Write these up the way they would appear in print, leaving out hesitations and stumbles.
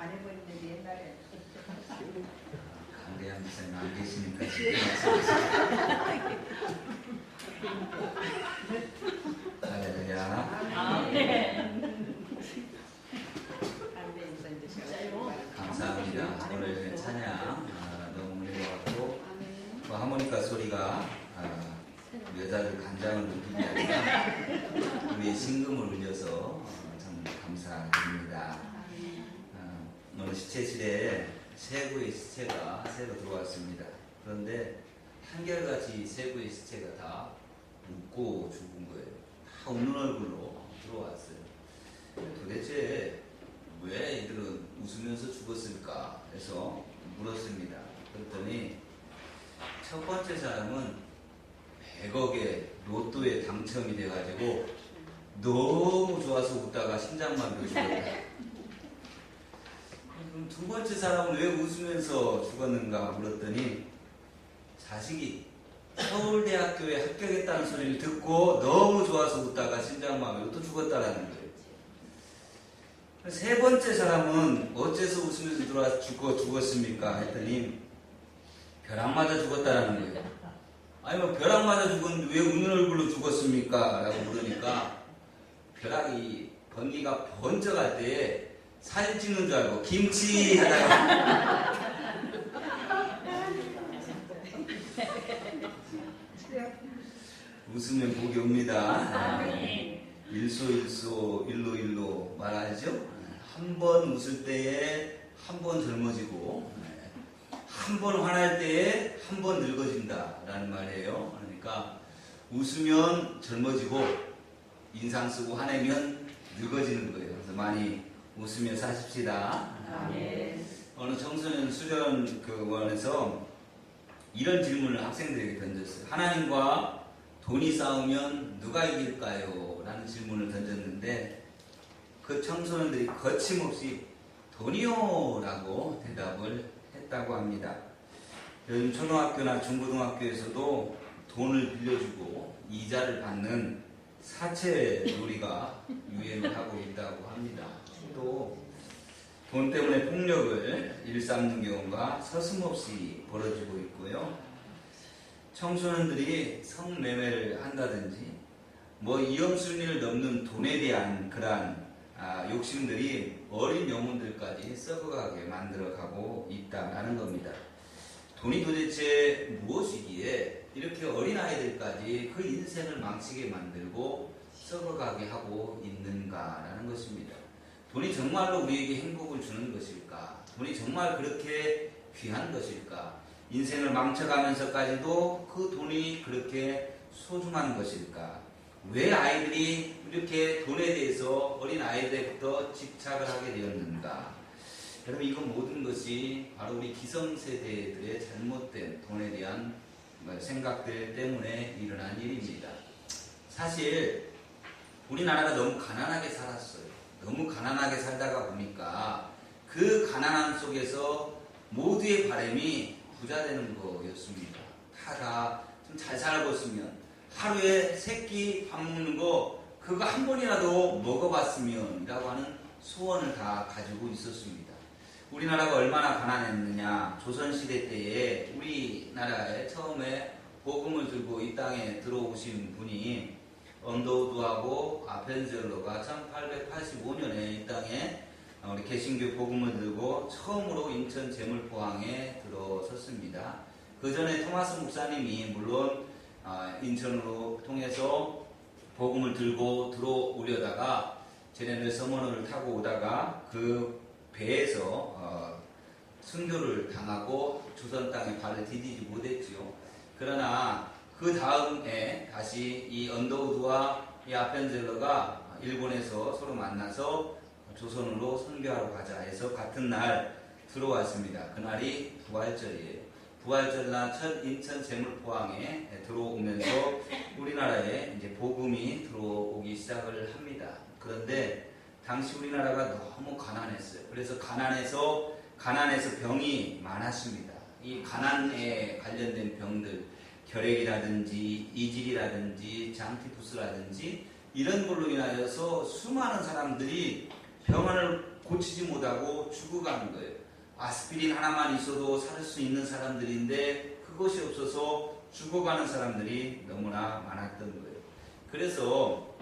안 해보는데 옛날에. 강대한 목사님 안 계시니까 할렐루야. 감사합니다. 오늘 찬양 너무 은혜로웠고 하모니카 소리가 여자들 간장을 울리게 아니라 우리의 신금을 울려서 참 감사드립니다. 오늘 시체실에 세구의 시체가 새로 들어왔습니다. 그런데 한결같이 세구의 시체가 다 웃고 죽은 거예요. 다 웃는 얼굴로 들어왔어요. 도대체 왜 이들은 웃으면서 죽었을까 해서 물었습니다. 그랬더니 첫 번째 사람은 100억의 로또에 당첨이 돼가지고 너무 좋아서 웃다가 심장마비로 죽었다. 그럼 두 번째 사람은 왜 웃으면서 죽었는가 물었더니 자식이 서울대학교에 합격했다는 소리를 듣고 너무 좋아서 웃다가 심장마비로 또 죽었다라는 거예요. 세 번째 사람은 어째서 웃으면서 들어와서 죽었습니까? 했더니 벼락 맞아 죽었다라는 거예요. 아니 뭐 벼락 맞아 죽었는데 왜 웃는 얼굴로 죽었습니까? 라고 물으니까 벼락이 번개가 번쩍할 때에 사진 찍는 줄 알고 김치 하다가 웃으면 복이 옵니다. 일소일소 일로일로 말하죠. 한 번 웃을 때에 한 번 젊어지고 한 번 화날 때에 한 번 늙어진다 라는 말이에요. 그러니까 웃으면 젊어지고 인상 쓰고 화내면 늙어지는 거예요. 그래서 많이 웃으며 사십시다. 어느 청소년 수련원에서 이런 질문을 학생들에게 던졌어요. 하나님과 돈이 싸우면 누가 이길까요? 라는 질문을 던졌는데 그 청소년들이 거침없이 돈이요 라고 대답을 했다고 합니다. 요즘 초등학교나 중고등학교에서도 돈을 빌려주고 이자를 받는 사채 놀이가 유행을 하고 있다고 합니다. 또 돈 때문에 폭력을 일삼는 경우가 서슴없이 벌어지고 있고요. 청소년들이 성매매를 한다든지 뭐 이염순위를 넘는 돈에 대한 그러한 욕심들이 어린 영혼들까지 썩어가게 만들어가고 있다는 겁니다. 돈이 도대체 무엇이기에 이렇게 어린아이들까지 그 인생을 망치게 만들고 썩어가게 하고 있는가라는 것입니다. 돈이 정말로 우리에게 행복을 주는 것일까? 돈이 정말 그렇게 귀한 것일까? 인생을 망쳐가면서까지도 그 돈이 그렇게 소중한 것일까? 왜 아이들이 이렇게 돈에 대해서 어린 아이들부터 집착을 하게 되었는가? 여러분 이건 모든 것이 바로 우리 기성세대들의 잘못된 돈에 대한 생각들 때문에 일어난 일입니다. 사실 우리나라가 너무 가난하게 살았어요. 너무 가난하게 살다가 보니까 그 가난함 속에서 모두의 바람이 부자 되는 거였습니다. 다 좀 잘 살고 있으면 하루에 세끼 밥 먹는 거 그거 한 번이라도 먹어봤으면 이라고 하는 소원을 다 가지고 있었습니다. 우리나라가 얼마나 가난했느냐. 조선시대 때에 우리나라에 처음에 복음을 들고 이 땅에 들어오신 분이 언더우드하고 아펜젤러가 1885년에 이 땅에 우리 개신교 복음을 들고 처음으로 인천 제물포항에 들어섰습니다. 그 전에 토마스 목사님이 물론 인천으로 통해서 복음을 들고 들어오려다가 제네럴 서머너를 타고 오다가 그 배에서 순교를 당하고 조선 땅에 발을 디디지 못했지요. 그러나 그 다음에 다시 이 언더우드와 이 아펜젤러가 일본에서 서로 만나서 조선으로 선교하러 가자 해서 같은 날 들어왔습니다. 그날이 부활절이에요. 부활절날 첫 인천 제물포항에 들어오면서 우리나라에 이제 복음이 들어오기 시작을 합니다. 그런데 당시 우리나라가 너무 가난했어요. 그래서 가난해서 병이 많았습니다. 이 가난에 관련된 병들, 결핵이라든지 이질이라든지 장티푸스라든지 이런 걸로 인하여서 수많은 사람들이 병원을 고치지 못하고 죽어가는 거예요. 아스피린 하나만 있어도 살 수 있는 사람들인데 그것이 없어서 죽어가는 사람들이 너무나 많았던 거예요. 그래서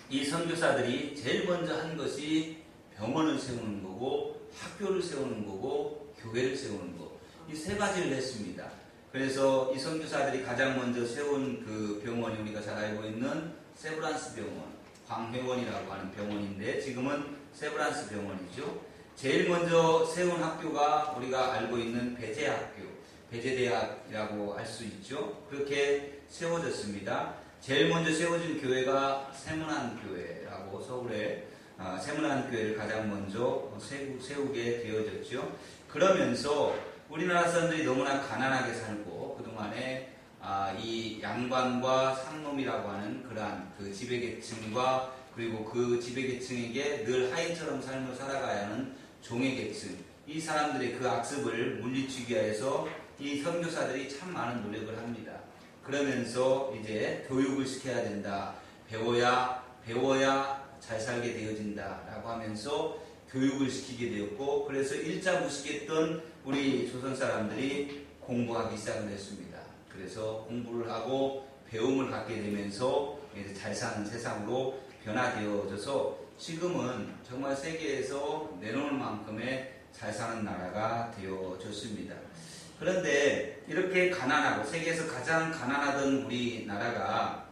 이 선교사들이 제일 먼저 한 것이 병원을 세우는 거고 학교를 세우는 거고 교회를 세우는 거, 이 세 가지를 했습니다. 그래서 이 선교사들이 가장 먼저 세운 그 병원이 우리가 잘 알고 있는 세브란스 병원, 광회원이라고 하는 병원인데 지금은 세브란스 병원이죠. 제일 먼저 세운 학교가 우리가 알고 있는 배제학교, 배제대학이라고 할 수 있죠. 그렇게 세워졌습니다. 제일 먼저 세워진 교회가 세문안교회라고 서울에 세문안교회를 가장 먼저 세우게 되어졌죠. 그러면서 우리나라 사람들이 너무나 가난하게 살고 그동안에 이 양반과 상놈이라고 하는 그러한 그 지배계층과 그리고 그 지배계층에게 늘 하인처럼 삶을 살아가야 하는 종의계층, 이 사람들의 그 악습을 물리치기 위해서 이 선교사들이 참 많은 노력을 합니다. 그러면서 이제 교육을 시켜야 된다. 배워야 잘 살게 되어진다 라고 하면서 교육을 시키게 되었고, 그래서 일자무식했던 우리 조선 사람들이 공부하기 시작을 했습니다. 그래서 공부를 하고 배움을 갖게 되면서 이제 잘 사는 세상으로 변화되어져서 지금은 정말 세계에서 내놓을 만큼의 잘 사는 나라가 되어졌습니다. 그런데 이렇게 가난하고 세계에서 가장 가난하던 우리나라가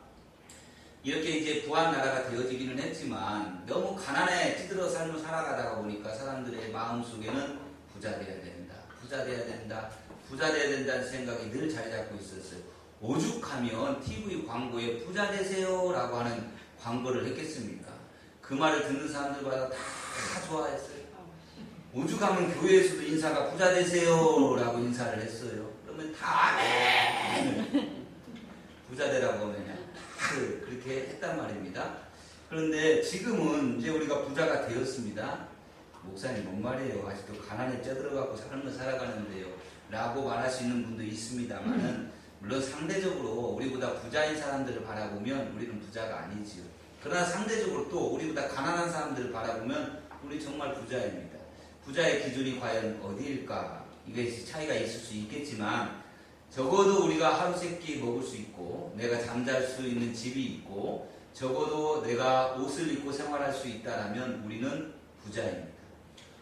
이렇게 이제 부한 나라가 되어지기는 했지만 너무 가난에 찌들어 삶을 살아가다가 보니까 사람들의 마음속에는 부자 돼야 된다, 부자 돼야 된다, 부자 돼야 된다는 생각이 늘 자리 잡고 있었어요. 오죽하면 TV 광고에 부자 되세요 라고 하는 광고를 했겠습니까? 그 말을 듣는 사람들마다 다 좋아했어요. 오죽하면 교회에서도 인사가 부자 되세요 라고 인사를 했어요. 그러면 다 아멘! 부자 되라고 하면 다 그렇게 했단 말입니다. 그런데 지금은 이제 우리가 부자가 되었습니다. 목사님 뭔 말이에요? 아직도 가난에 쪄들어가고 삶을 살아가는데요 라고 말하시는 분도 있습니다만은 물론 상대적으로 우리보다 부자인 사람들을 바라보면 우리는 부자가 아니지요. 그러나 상대적으로 또 우리보다 가난한 사람들을 바라보면 우리 정말 부자입니다. 부자의 기준이 과연 어디일까? 이게 차이가 있을 수 있겠지만 적어도 우리가 하루 세끼 먹을 수 있고 내가 잠잘 수 있는 집이 있고 적어도 내가 옷을 입고 생활할 수 있다라면 우리는 부자입니다.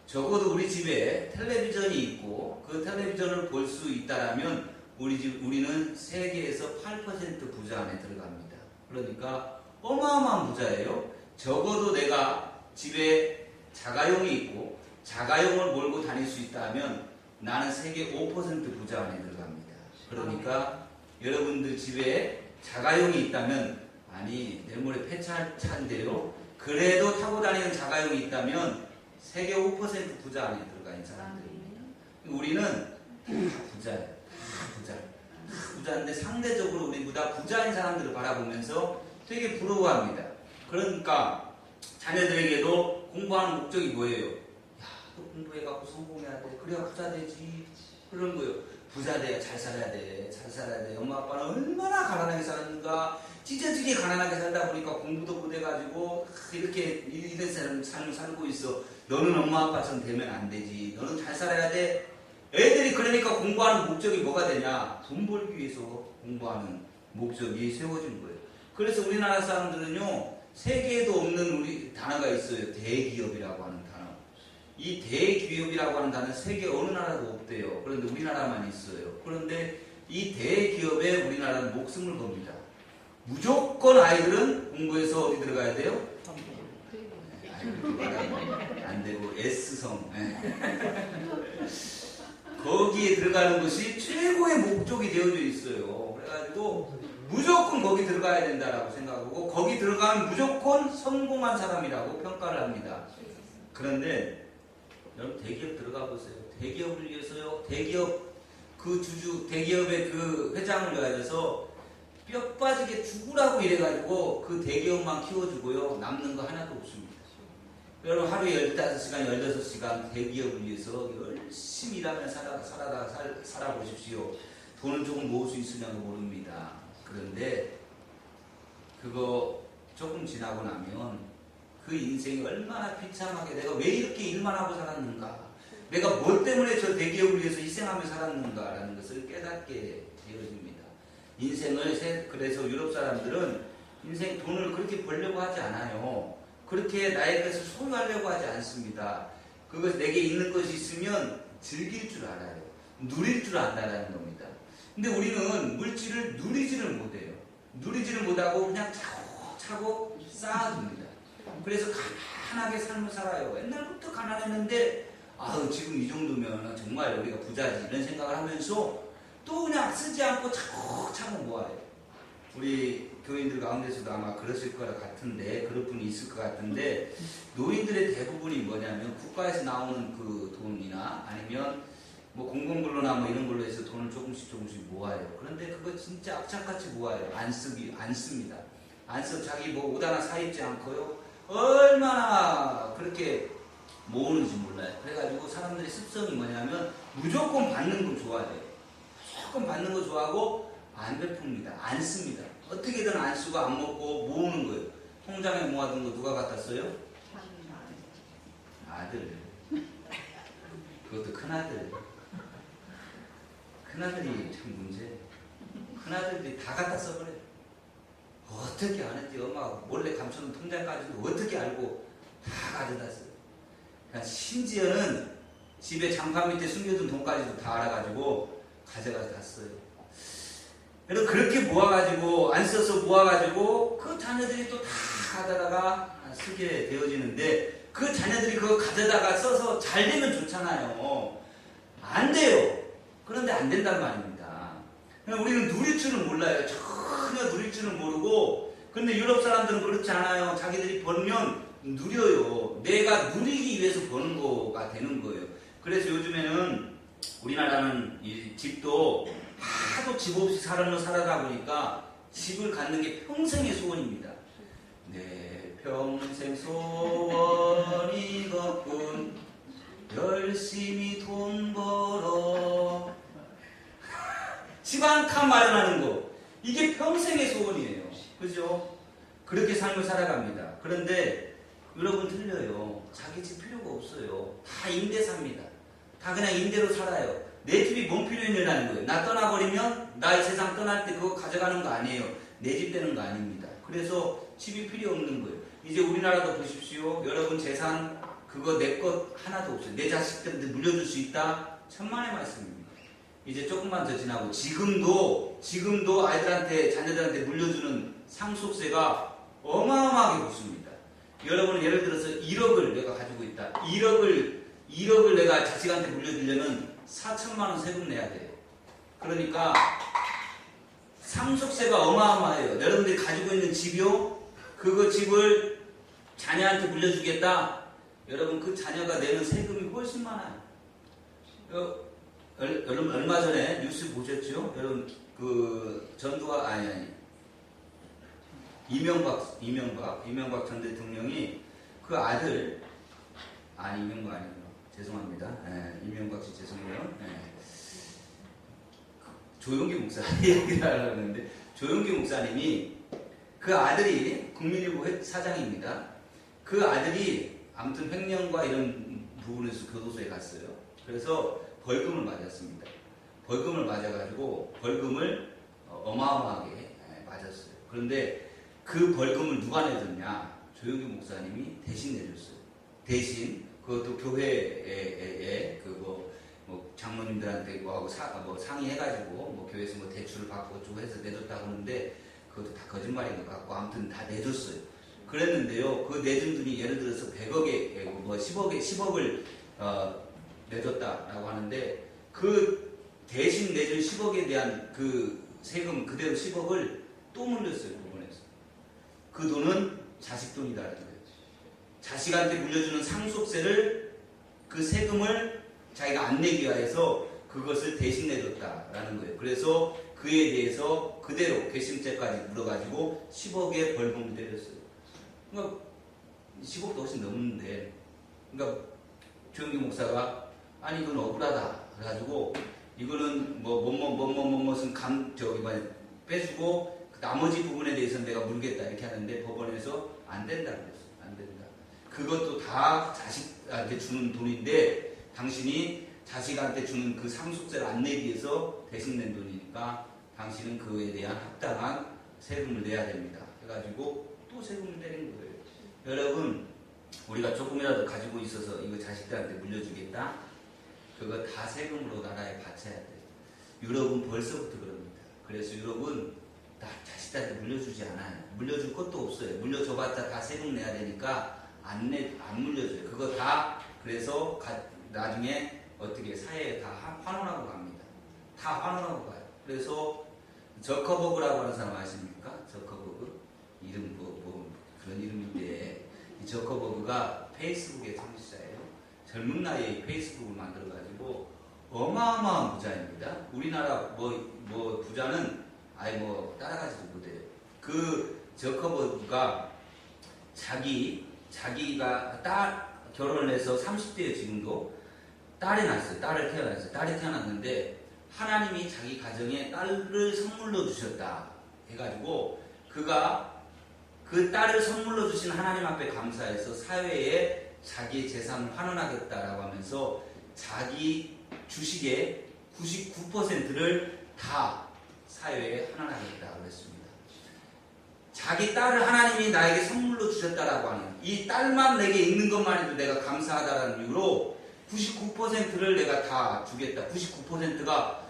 적어도 우리 집에 텔레비전이 있고 그 텔레비전을 볼 수 있다라면 우리는 세계에서 8% 부자 안에 들어갑니다. 그러니까 어마어마한 부자예요. 적어도 내가 집에 자가용이 있고 자가용을 몰고 다닐 수 있다면 나는 세계 5% 부자 안에 들어갑니다. 그러니까 여러분들 집에 자가용이 있다면, 아니 내일모레 폐차인데요, 그래도 타고 다니는 자가용이 있다면 세계 5% 부자 안에 들어가 있는 사람들입니다. 우리는 다 부자예요. 다 부자인데 상대적으로 우리보다 부자인 사람들을 바라보면서 되게 부러워합니다. 그러니까 자녀들에게도 공부하는 목적이 뭐예요? 야, 너 공부해갖고 성공해야 돼. 그래야 부자 되지. 그런 거예요. 부자 돼야 잘 살아야 돼. 잘 살아야 돼. 엄마 아빠는 얼마나 가난하게 살았는가. 찢어지게 가난하게 살다 보니까 공부도 못해가지고 이렇게 이런 삶을 살고 있어. 너는 엄마 아빠처럼 되면 안 되지. 너는 잘 살아야 돼. 애들이 그러니까 공부하는 목적이 뭐가 되냐? 돈 벌기 위해서 공부하는 목적이 세워진 거예요. 그래서 우리나라 사람들은요, 세계에도 없는 우리 단어가 있어요. 대기업이라고 하는 단어. 이 대기업이라고 하는 단어는 세계 어느 나라도 없대요. 그런데 우리나라만 있어요. 그런데 이 대기업에 우리나라는 목숨을 겁니다. 무조건 아이들은 공부해서 어디 들어가야 돼요? 안 되고 S성. 거기에 들어가는 것이 최고의 목적이 되어져 있어요. 그래가지고 무조건 거기 들어가야 된다라고 생각하고 거기 들어가면 무조건 성공한 사람이라고 평가를 합니다. 그런데 여러분 대기업 들어가 보세요. 대기업을 위해서요. 대기업 그 대기업의 그 회장을 가져서 뼈 빠지게 죽으라고 이래가지고 그 대기업만 키워주고요. 남는 거 하나도 없습니다. 여러분 하루에 15시간, 16시간 대기업을 위해서 열심히 일하면서 살아보십시오. 돈을 조금 모을 수 있으냐고 모릅니다. 그런데 그거 조금 지나고 나면 그 인생이 얼마나 비참하게 내가 왜 이렇게 일만 하고 살았는가, 내가 뭐 때문에 저 대기업을 위해서 희생하며 살았는가라는 것을 깨닫게 되어집니다. 인생을 그래서 유럽 사람들은 인생 돈을 그렇게 벌려고 하지 않아요. 그렇게 나의 것을 소유하려고 하지 않습니다. 그것 내게 있는 것이 있으면 즐길 줄 알아요. 누릴 줄 안다라는 겁니다. 근데 우리는 물질을 누리지를 못해요. 누리지를 못하고 그냥 차곡차곡 쌓아둡니다. 그래서 가난하게 삶을 살아요. 옛날부터 가난했는데 아우 지금 이 정도면 정말 우리가 부자지 이런 생각을 하면서 또 그냥 쓰지 않고 차곡차곡 모아요. 우리 교인들 가운데서도 아마 그랬을 것 같은데, 그럴 분이 있을 것 같은데, 노인들의 대부분이 뭐냐면 국가에서 나오는 그 돈이나 아니면 뭐 공공근로나 뭐 이런 걸로 해서 돈을 조금씩 모아요. 그런데 그거 진짜 악착같이 모아요. 안 씁니다. 안 써. 자기 뭐 옷 하나 사 입지 않고요. 얼마나 그렇게 모으는지 몰라요. 그래가지고 사람들의 습성이 뭐냐면 무조건 받는 거 좋아해요. 무조건 받는 거 좋아하고 안 베풉니다. 안 씁니다. 어떻게든 안 쓰고 안 먹고 모으는 거예요. 통장에 모아둔 거 누가 갖다 써요? 아들. 그것도 큰아들. 큰아들이 참 문제. 큰아들들이 다 갖다 써버려요. 어떻게 안 했지? 엄마가 몰래 감춰놓은 통장까지도 어떻게 알고 다 가져다 써요. 그러니까 심지어는 집에 장판 밑에 숨겨둔 돈까지도 다 알아가지고 가져가서 다 써요. 그래서 그렇게 모아가지고 안 써서 모아가지고 그 자녀들이 또 다 가져다가 쓰게 되어지는데, 그 자녀들이 그거 가져다가 써서 잘 되면 좋잖아요. 안 돼요. 그런데 안 된단 말입니다. 우리는 누릴 줄은 몰라요. 전혀 누릴 줄은 모르고. 근데 유럽 사람들은 그렇지 않아요. 자기들이 벌면 누려요. 내가 누리기 위해서 버는 거가 되는 거예요. 그래서 요즘에는 우리나라는 이 집도 하도 집 없이 살아다 보니까 집을 갖는 게 평생의 소원입니다. 내 평생 소원이거군 열심히 돈 벌어. 집 한 칸 마련하는 거, 이게 평생의 소원이에요. 그죠? 그렇게 삶을 살아갑니다. 그런데 여러분 틀려요. 자기 집 필요가 없어요. 다 임대 삽니다. 다 그냥 임대로 살아요. 내 집이 뭔 필요 있느냐는 거예요. 나 떠나버리면 나 이 세상 떠날 때 그거 가져가는 거 아니에요. 내 집 되는 거 아닙니다. 그래서 집이 필요 없는 거예요. 이제 우리나라도 보십시오. 여러분 재산 그거 내 것 하나도 없어요. 내 자식들한테 물려줄 수 있다? 천만의 말씀입니다. 이제 조금만 더 지나고 지금도 아이들한테 자녀들한테 물려주는 상속세가 어마어마하게 붙습니다. 여러분 예를 들어서 1억을 내가 가지고 있다. 1억을 내가 자식한테 물려주려면 4천만 원 세금 내야 돼요. 그러니까 상속세가 어마어마해요. 여러분들이 가지고 있는 집이요, 그거 집을 자녀한테 물려주겠다. 여러분 그 자녀가 내는 세금이 훨씬 많아요. 여러분 얼마 전에 뉴스 보셨죠? 여러분 그 전두환 이명박 전 대통령이 그 아들 이명박 아니고요. 죄송합니다. 이명박 씨 죄송해요. 조용기 목사 얘기를 하는데, 조용기 목사님이 그 아들이 국민일보 사장입니다. 그 아들이 아무튼 횡령과 이런 부분에서 교도소에 갔어요. 그래서 벌금을 맞았습니다. 벌금을 맞아가지고 벌금을 어마어마하게 맞았어요. 그런데 그 벌금을 누가 내줬냐? 조용기 목사님이 대신 내줬어요. 대신 그것도 교회에 뭐 장모님들한테 뭐하고 상의해가지고 뭐 교회에서 뭐 대출을 받고 주고 해서 내줬다고 하는데 그것도 다 거짓말인 것 같고 아무튼 다 내줬어요. 그랬는데요. 그 내준 돈이 예를 들어서 100억에 뭐 10억을 내줬다라고 하는데 그 대신 내준 10억에 대한 그 세금 그대로 10억을 또 물렸어요. 법원에서. 그 돈은 자식 돈이다라는 거예요. 자식한테 물려주는 상속세를, 그 세금을 자기가 안 내기 위해서 그것을 대신 내줬다라는 거예요. 그래서 그에 대해서 그대로 괘씸죄까지 물어가지고 10억의 벌금을 때렸어요. 그러니까 10억도 훨씬 넘는데, 그러니까 조영기 목사가 아니 이건 억울하다 그래가지고 이거는 뭐뭇은 빼주고 나머지 부분에 대해서는 내가 물겠다 이렇게 하는데 법원에서 안 된다 그랬어요. 안 된다. 그것도 다 자식한테 주는 돈인데 당신이 자식한테 주는 그 상속세를 안 내기 위해서 대신 낸 돈이니까 당신은 그에 대한 합당한 세금을 내야 됩니다. 해가지고 또 세금을 내는 거예요. 여러분, 우리가 조금이라도 가지고 있어서 이거 자식들한테 물려주겠다? 그거 다 세금으로 나라에 바쳐야 돼요. 유럽은 벌써부터 그럽니다. 그래서 유럽은 다 자식들한테 물려주지 않아요. 물려줄 것도 없어요. 물려줘봤자 다 세금 내야 되니까 안 물려줘요. 그거 다 그래서 나중에 어떻게 사회에 다 환원하고 갑니다. 다 환원하고 가요. 그래서 저커버그라고 하는 사람 아십니까? 저커버그? 이름 뭐 그런 이름인데 이 저커버그가 페이스북의 창시자예요. 젊은 나이에 페이스북을 만들어가지고 어마어마한 부자입니다. 우리나라 뭐 부자는 아예 뭐 따라가지도 못해요. 그 저커버그가 자기가 결혼을 해서 30대에 지금도 딸이 났어요. 딸을 태어났어요. 딸이 태어났는데 하나님이 자기 가정에 딸을 선물로 주셨다 해가지고 그가 그 딸을 선물로 주신 하나님 앞에 감사해서 사회에 자기의 재산을 환원하겠다라고 하면서 자기 주식의 99%를 다 사회에 환원하겠다고 했습니다. 자기 딸을 하나님이 나에게 선물로 주셨다라고 하는 이 딸만 내게 있는 것만 해도 내가 감사하다라는 이유로 99%를 내가 다 주겠다. 99%가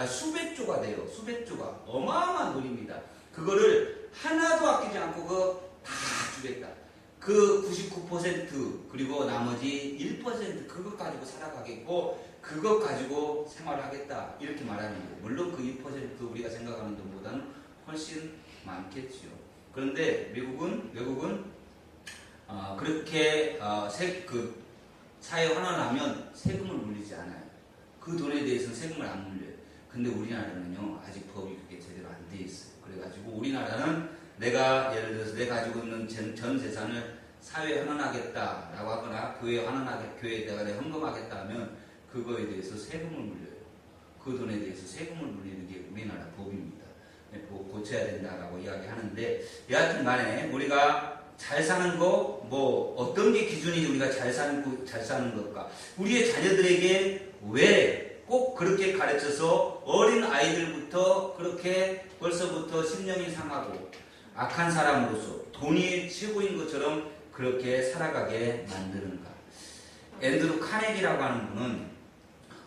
수백 조가 돼요. 수백 조가. 어마어마한 돈입니다. 그거를 하나도 아끼지 않고 그거 다 주겠다. 그 99% 그리고 나머지 1% 그것 가지고 살아가겠고 그것 가지고 생활하겠다. 이렇게 말하는 거예요. 물론 그 1% 우리가 생각하는 돈보다는 훨씬 많겠지요. 그런데 외국은 그렇게 사회 환원하면 세금을 물리지 않아요. 그 돈에 대해서는 세금을 안 물려요. 근데 우리나라는요 아직 법이 그게 제대로 안 돼 있어요. 그래가지고 우리나라는 내가 예를 들어서 내가 가지고 있는 전 재산을 사회에 환원하겠다라고 하거나 교회에 내가 헌금하겠다 하면 그거에 대해서 세금을 물려요. 그 돈에 대해서 세금을 물리는 게 우리나라 법입니다. 고쳐야 된다라고 이야기하는데 여하튼 간에 우리가 잘 사는 거 뭐 어떤 게 기준이 우리가 잘 사는 것까? 우리의 자녀들에게 왜 꼭 그렇게 가르쳐서 어린 아이들부터 그렇게 벌써부터 심령이 상하고 악한 사람으로서 돈이 최고인 것처럼 그렇게 살아가게 만드는가? 앤드루 카네기라고 하는 분은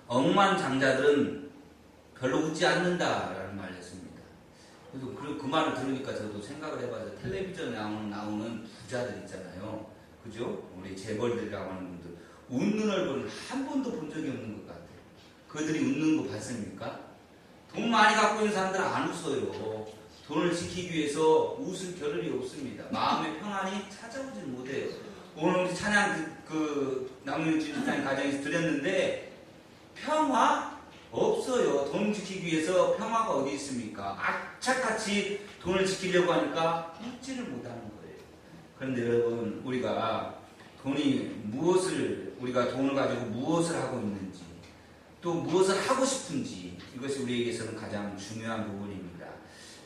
억만장자들은 별로 웃지 않는다라는 말을 했습니다. 그래서 그 말을 들으니까 저도 생각을 해봐서 텔레비전에 나오는 부자들 있잖아요. 그죠? 우리 재벌들이라고 하는 분들. 웃는 얼굴은 한 번도 본 적이 없는 것 같아요. 그들이 웃는 거 봤습니까? 돈 많이 갖고 있는 사람들은 안 웃어요. 돈을 지키기 위해서 웃을 겨를이 없습니다. 마음의 평안이 찾아오질 못해요. 오늘 우리 찬양 남윤진 집사님 가정에서 드렸는데 평화? 없어요. 돈 지키기 위해서 평화가 어디 있습니까? 악착같이 돈을 지키려고 하니까 웃지를 못하는 거예요. 그런데 여러분 우리가 돈을 가지고 무엇을 하고 있는지 또 무엇을 하고 싶은지 이것이 우리에게서는 가장 중요한 부분입니다.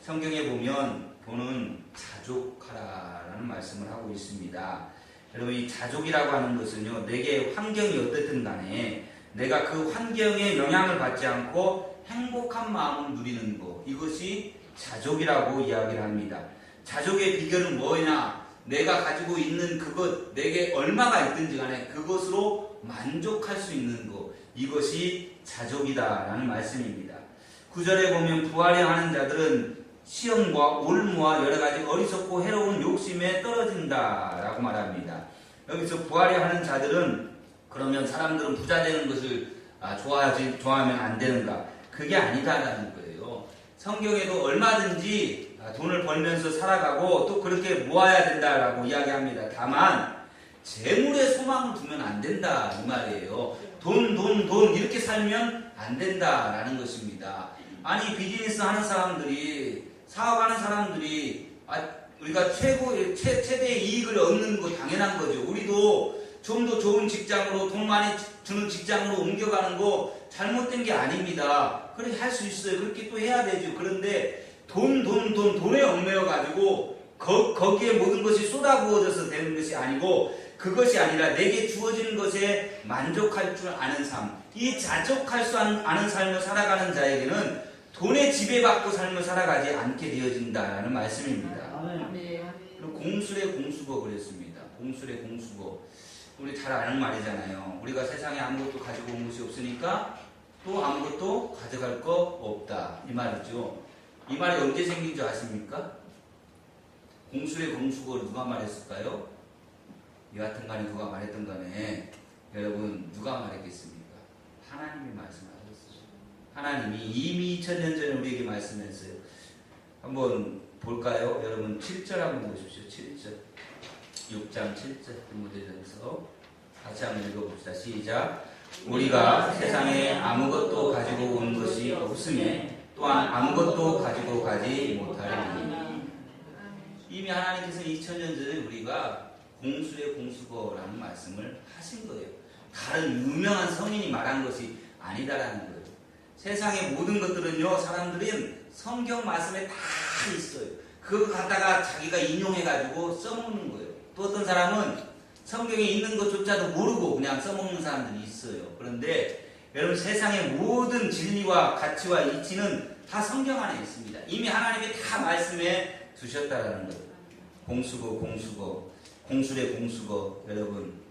성경에 보면 돈은 자족하라라는 말씀을 하고 있습니다. 여러분 이 자족이라고 하는 것은요 내게 환경이 어떻든 간에 내가 그 환경에 영향을 받지 않고 행복한 마음을 누리는 것 이것이 자족이라고 이야기를 합니다. 자족의 비결은 뭐냐? 내가 가지고 있는 그것 내게 얼마가 있든지 간에 그것으로 만족할 수 있는 것 이것이 자족이다라는 말씀입니다. 9절에 보면 부하려 하는 자들은 시험과 올무와 여러가지 어리석고 해로운 욕심에 떨어진다라고 말합니다. 여기서 부하려 하는 자들은 그러면 사람들은 부자 되는 것을 좋아하면 안 되는가? 그게 아니다라는 거예요. 성경에도 얼마든지 돈을 벌면서 살아가고 또 그렇게 모아야 된다라고 이야기합니다. 다만 재물에 소망을 두면 안 된다 이 말이에요. 돈 이렇게 살면 안 된다라는 것입니다. 아니 비즈니스 하는 사람들이 사업하는 사람들이 우리가 최대의 이익을 얻는 거 당연한 거죠. 우리도 좀 더 좋은 직장으로 돈 많이 주는 직장으로 옮겨가는 거 잘못된 게 아닙니다. 그렇게 할 수 있어요. 그렇게 또 해야 되죠. 그런데 돈에 얽매여 가지고 거기에 모든 것이 쏟아부어져서 되는 것이 아니고 그것이 아니라 내게 주어지는 것에 만족할 줄 아는 삶. 이 자족할 수 아는 삶을 살아가는 자에게는 돈에 지배받고 삶을 살아가지 않게 되어진다라는 말씀입니다. 공술의 공수거 그랬습니다. 공술의 공수거. 우리 잘 아는 말이잖아요. 우리가 세상에 아무것도 가지고 온 것이 없으니까 또 아무것도 가져갈 거 없다. 이 말이죠. 이 말이 언제 생긴 줄 아십니까? 공술의 공수거 누가 말했을까요? 여하튼 간에 누가 말했던 간에 여러분 누가 말했겠습니까? 하나님이 말씀하셨어요. 하나님이 이미 2000년 전에 우리에게 말씀했어요. 한번 볼까요? 여러분 7절 한번 보십시오. 7절 6장 7절 디모데전서 같이 한번 읽어봅시다. 시작. 우리가 세상에 아무것도 가지고 온 것이 없으니 또한 아무것도 가지고 가지 못하리니. 이미 하나님께서 2000년 전에 우리가 공수의 공수거라는 말씀을 하신 거예요. 다른 유명한 성인이 말한 것이 아니다라는 거예요. 세상의 모든 것들은요, 사람들은 성경 말씀에 다 있어요. 그거 갖다가 자기가 인용해가지고 써먹는 거예요. 또 어떤 사람은 성경에 있는 것조차도 모르고 그냥 써먹는 사람들이 있어요. 그런데 여러분 세상의 모든 진리와 가치와 이치는 다 성경 안에 있습니다. 이미 하나님이 다 말씀해 두셨다라는 거예요. 공수거, 공술의 공수거. 여러분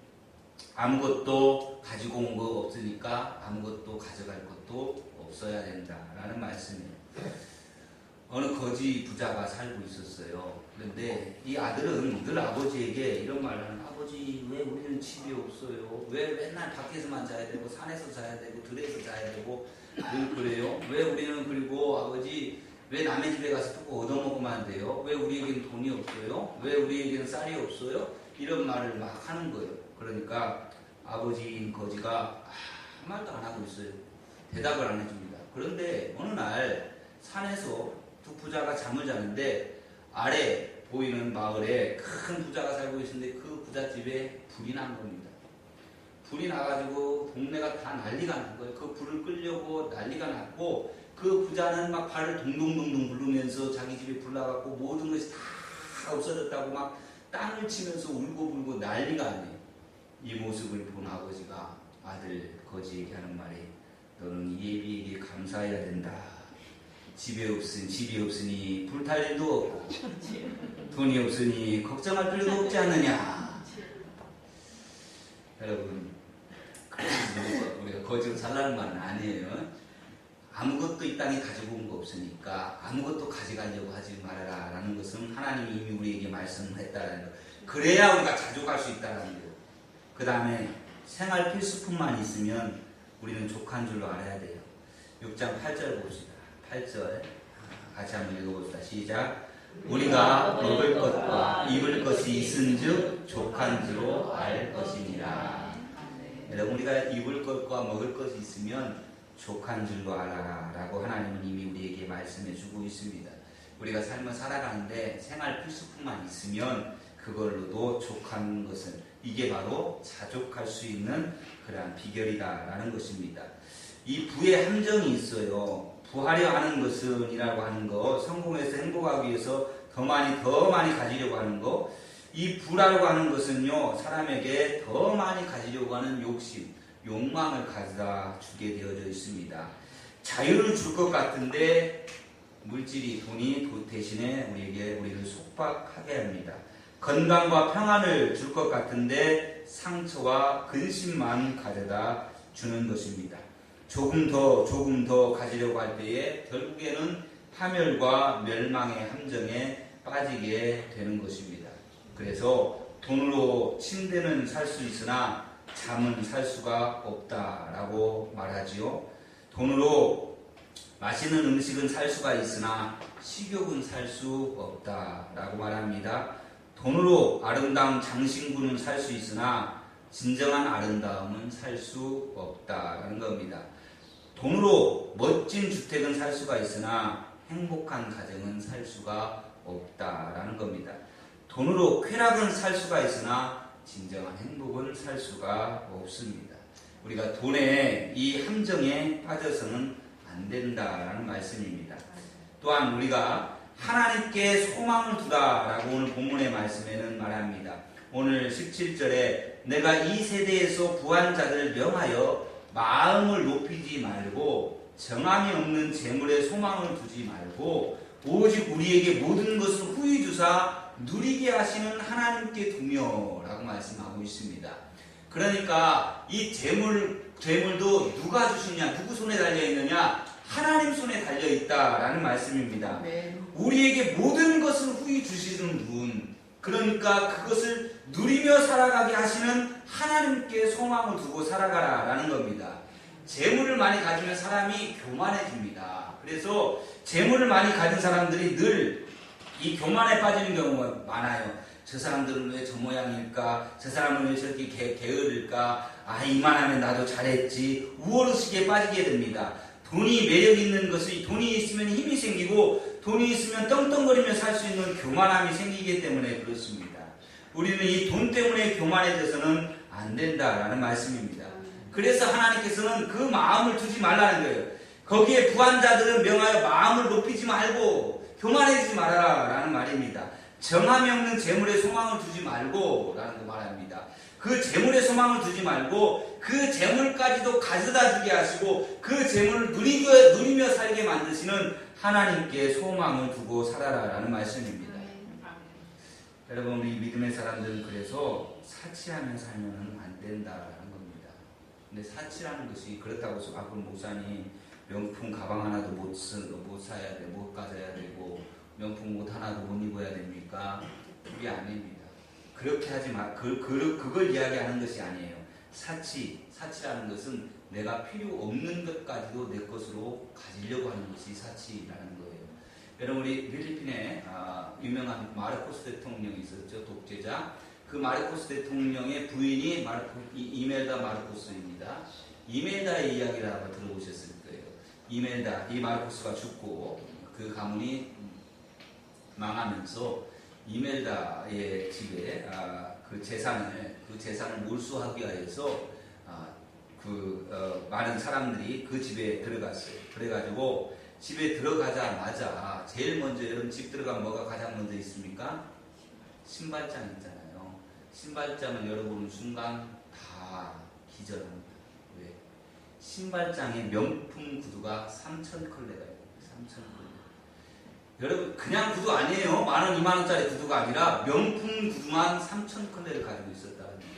아무것도 가지고 온 거 없으니까 아무것도 가져갈 것도 없어야 된다라는 말씀이에요. 어느 거지 부자가 살고 있었어요. 그런데 이 아들은 늘 아버지에게 이런 말을 하는, 아버지 왜 우리는 집이 없어요? 왜 맨날 밖에서만 자야 되고 산에서 자야 되고 들에서 자야 되고 늘 그래요? 왜 우리는, 그리고 아버지 왜 남의 집에 가서 또 얻어먹으면 안 돼요? 왜 우리에게는 돈이 없어요? 왜 우리에게는 쌀이 없어요? 이런 말을 막 하는 거예요. 그러니까 아버지인 거지가 아무 말도 안 하고 있어요. 대답을 안 해줍니다. 그런데 어느 날 산에서 두 부자가 잠을 자는데 아래 보이는 마을에 큰 부자가 살고 있는데 그 부잣집에 불이 난 겁니다. 불이 나가지고 동네가 다 난리가 난 거예요. 그 불을 끌려고 난리가 났고 그 부자는 막 발을 동동동동 굴르면서 자기 집에 불 나갔고 모든 것이 다 없어졌다고 막 땅을 치면서 울고불고 난리가 아니에요. 이 모습을 본 아버지가 아들 거지에게 하는 말이, 너는 예비에게 감사해야 된다. 집이 없으니 불탈 일도 없고 돈이 없으니 걱정할 필요도 없지 않느냐. 여러분 우리가 거지로 살라는 말은 아니에요. 아무것도 이 땅에 가지고 온 거 없으니까 아무것도 가져가려고 하지 말아라 라는 것은 하나님이 이미 우리에게 말씀을 했다는 거. 그래야 우리가 자족할 수 있다는 거예요. 그 다음에 생활 필수품만 있으면 우리는 족한 줄로 알아야 돼요. 6장 8절 봅시다. 8절 같이 한번 읽어봅시다. 시작. 우리가 먹을 것과 입을 것이 있은즉 족한 줄로 알 것이니라. 여러분 우리가 입을 것과 먹을 것이 있으면 족한 줄로 알아라 라고 하나님은 이미 우리에게 말씀해 주고 있습니다. 우리가 삶을 살아가는데 생활 필수품만 있으면 그걸로도 족한 것은, 이게 바로 자족할 수 있는 그러한 비결이다 라는 것입니다. 이 부의 함정이 있어요. 부하려 하는 것은 이라고 하는 거, 성공해서 행복하기 위해서 더 많이 가지려고 하는 거. 이 부라고 하는 것은요, 사람에게 더 많이 가지려고 하는 욕심, 욕망을 가져다 주게 되어져 있습니다. 자유를 줄 것 같은데 물질이, 돈이 대신에 우리를 속박하게 합니다. 건강과 평안을 줄 것 같은데 상처와 근심만 가져다 주는 것입니다. 조금 더 가지려고 할 때에 결국에는 파멸과 멸망의 함정에 빠지게 되는 것입니다. 그래서 돈으로 침대는 살 수 있으나 잠은 살 수가 없다라고 말하지요. 돈으로 맛있는 음식은 살 수가 있으나 식욕은 살 수 없다라고 말합니다. 돈으로 아름다운 장신구는 살 수 있으나 진정한 아름다움은 살 수 없다라는 겁니다. 돈으로 멋진 주택은 살 수가 있으나 행복한 가정은 살 수가 없다라는 겁니다. 돈으로 쾌락은 살 수가 있으나 진정한 행복은 살 수가 없습니다. 우리가 돈의 이 함정에 빠져서는 안 된다라는 말씀입니다. 또한 우리가 하나님께 소망을 두라라고 오늘 본문의 말씀에는 말합니다. 오늘 17절에 내가 이 세대에서 부한 자들을 명하여 마음을 높이지 말고 정함이 없는 재물에 소망을 두지 말고 오직 우리에게 모든 것을 후히 주사 누리게 하시는 하나님께 두며라고 말씀하고 있습니다. 그러니까 이 재물도 누가 주시냐, 누구 손에 달려 있느냐? 하나님 손에 달려 있다라는 말씀입니다. 네. 우리에게 모든 것을 후히 주시는 분, 그러니까 그것을 누리며 살아가게 하시는 하나님께 소망을 두고 살아가라라는 겁니다. 재물을 많이 가지면 사람이 교만해집니다. 그래서 재물을 많이 가진 사람들이 늘 이 교만에 빠지는 경우가 많아요. 저 사람들은 왜 저 모양일까? 저 사람은 왜 저렇게 게으를까? 이만하면 나도 잘했지. 우월의식에 빠지게 됩니다. 돈이 매력 있는 것이, 돈이 있으면 힘이 생기고 돈이 있으면 떵떵거리며 살 수 있는 교만함이 생기기 때문에 그렇습니다. 우리는 이 돈 때문에 교만해져서는 안 된다라는 말씀입니다. 그래서 하나님께서는 그 마음을 두지 말라는 거예요. 거기에 부한 자들은 명하여 마음을 높이지 말고 교만해지지 말아라 라는 말입니다. 정함이 없는 재물에 소망을 두지 말고 라는 거 말합니다. 그 재물에 소망을 두지 말고 그 재물까지도 가져다 주게 하시고 그 재물을 누리며 살게 만드시는 하나님께 소망을 두고 살아라 라는 말씀입니다. 여러분, 우리 믿음의 사람들은 그래서 사치하며 살면 안 된다라는 겁니다. 근데 사치라는 것이 그렇다고 해서 그럼 목사님 명품 가방 하나도 못 사야 돼, 못 가져야 되고 명품 옷 하나도 못 입어야 됩니까? 그게 아닙니다. 그렇게 하지 마. 그걸 이야기하는 것이 아니에요. 사치라는 것은 내가 필요 없는 것까지도 내 것으로 가지려고 하는 것이 사치라는 거예요. 여러분, 우리 필리핀에 유명한 마르코스 대통령이 있었죠. 독재자. 그 마르코스 대통령의 부인이 이멜다 마르코스입니다. 이멜다의 이야기를 아마 들어보셨을 거예요. 이멜다, 이 마르코스가 죽고 그 가문이 망하면서 이멜다의 집에 그 재산을 몰수하기 위해서 많은 사람들이 그 집에 들어갔어요. 그래가지고 집에 들어가자마자 제일 먼저 여러분 집 들어가면 뭐가 가장 먼저 있습니까? 신발장 있잖아요. 신발장을 열어보는 순간 다 기절합니다. 왜? 신발장에 명품 구두가 3,000컬레가 있어요. 3,000컬레. 여러분, 그냥 구두 아니에요. 10,000원, 20,000원짜리 구두가 아니라 명품 구두만 3,000컬레를 가지고 있었다는 거예요.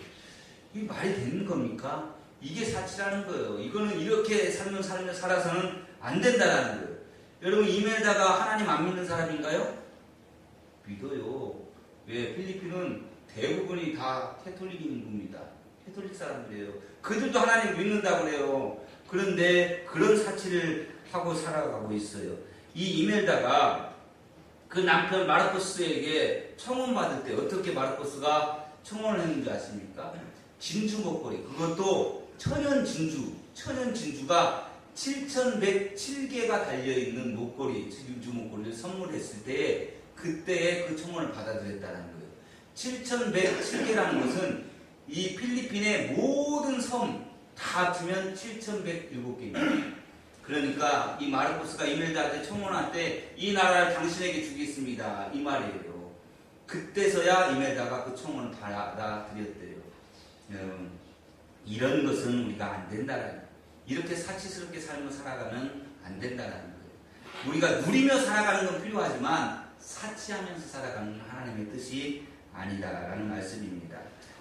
이게 말이 되는 겁니까? 이게 사치라는 거예요. 이거는 이렇게 살아서는 안 된다는 거예요. 여러분, 이멜다가 하나님 안 믿는 사람인가요? 믿어요. 왜? 필리핀은 대부분이 다 캐톨릭 인구입니다. 캐톨릭 사람들이에요. 그들도 하나님 믿는다고 그래요. 그런데 그런 사치를 하고 살아가고 있어요. 이 이멜다가 그 남편 마르코스에게 청혼받을 때 어떻게 마르코스가 청혼을 했는지 아십니까? 진주 목걸이, 그것도 천연 진주가 7,107개가 달려있는 목걸이, 진주 목걸이를 선물했을 때 그때의 그 청혼을 받아들였다는 거예요. 7,107개라는 것은 이 필리핀의 모든 섬 다 합치면 7,107개입니다. 그러니까 이 마르코스가 이멜다한테 청혼할 때 이 나라를 당신에게 주겠습니다, 이 말이에요. 그때서야 이멜다가 그 청혼을 받아들였대요. 여러분, 이런 것은 우리가 안 된다라는 거예요. 이렇게 사치스럽게 삶을 살아가면 안 된다라는 거예요. 우리가 누리며 살아가는 건 필요하지만 사치하면서 살아가는 하나님의 뜻이 아니다라는 말씀입니다.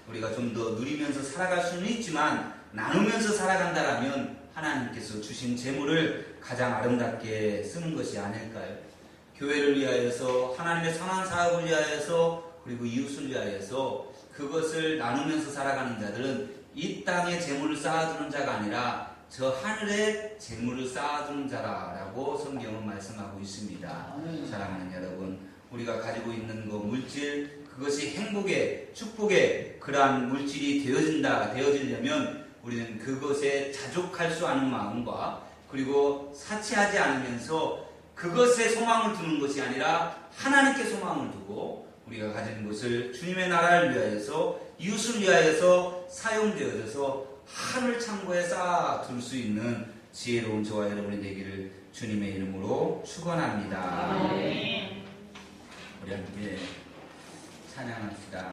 우리가 좀 더 누리면서 살아갈 수는 있지만 나누면서 살아간다라면 하나님께서 주신 재물을 가장 아름답게 쓰는 것이 아닐까요? 교회를 위하여서, 하나님의 선한 사업을 위하여서, 그리고 이웃을 위하여서 그것을 나누면서 살아가는 자들은 이 땅에 재물을 쌓아두는 자가 아니라 저 하늘에 재물을 쌓아두는 자라라고 성경은 말씀하고 있습니다. 사랑하는 여러분, 우리가 가지고 있는 그 물질, 그것이 행복의, 축복의 그러한 물질이 되어지려면 우리는 그것에 자족할 수 않은 마음과 그리고 사치하지 않으면서 그것에 소망을 두는 것이 아니라 하나님께 소망을 두고 우리가 가진 것을 주님의 나라를 위하여서, 이웃을 위하여서 사용되어져서 하늘 창고에 쌓아둘 수 있는 지혜로운 저와 여러분이 되기를 주님의 이름으로 축원합니다. 우리 함께 찬양합시다.